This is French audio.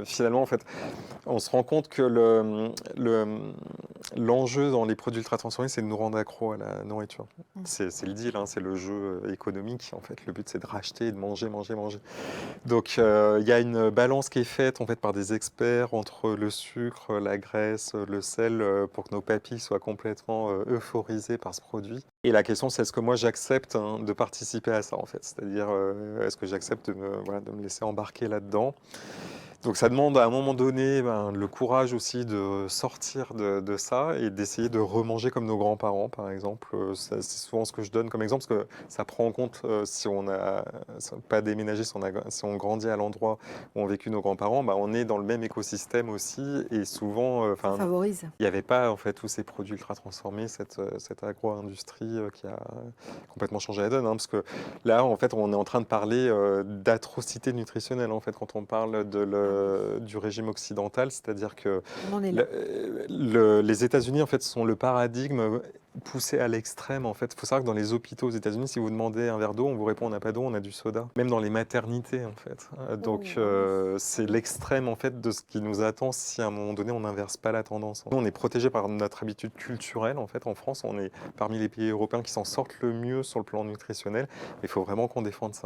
finalement, en fait, on se rend compte que l'enjeu dans les produits ultra transformés, c'est de nous rendre accro à la nourriture. C'est le deal, hein, c'est le jeu économique. En fait, le but, c'est de racheter et de manger, manger, manger. Donc, il y a une balance qui est faite en fait par des experts entre le sucre, la graisse, le sel, pour que nos papilles soient complètement euphorisées par ce produit. Et la question, c'est est-ce que moi j'accepte de participer à ça en fait, c'est-à-dire est-ce que j'accepte voilà, de me laisser embarquer là-dedans. Donc ça demande à un moment donné le courage aussi de sortir de ça et d'essayer de remanger comme nos grands-parents, par exemple. C'est souvent ce que je donne comme exemple, parce que ça prend en compte si on n'a pas déménagé, si on grandit à l'endroit où ont vécu nos grands-parents, on est dans le même écosystème aussi. Et souvent, Ça favorise. il n'y avait pas en fait tous ces produits ultra transformés, cette agro-industrie qui a complètement changé la donne. Parce que là, en fait, on est en train de parler d'atrocités nutritionnelles en fait, quand on parle Ah oui, du régime occidental, c'est-à-dire que on en est là. les États-Unis en fait sont le paradigme poussé à l'extrême. En fait, il faut savoir que dans les hôpitaux aux États-Unis, si vous demandez un verre d'eau, on vous répond on n'a pas d'eau, on a du soda. Même dans les maternités en fait. Donc Oh mince. c'est l'extrême en fait de ce qui nous attend si à un moment donné on n'inverse pas la tendance. Nous, on est protégé par notre habitude culturelle en fait. En France, on est parmi les pays européens qui s'en sortent le mieux sur le plan nutritionnel. Il faut vraiment qu'on défende ça.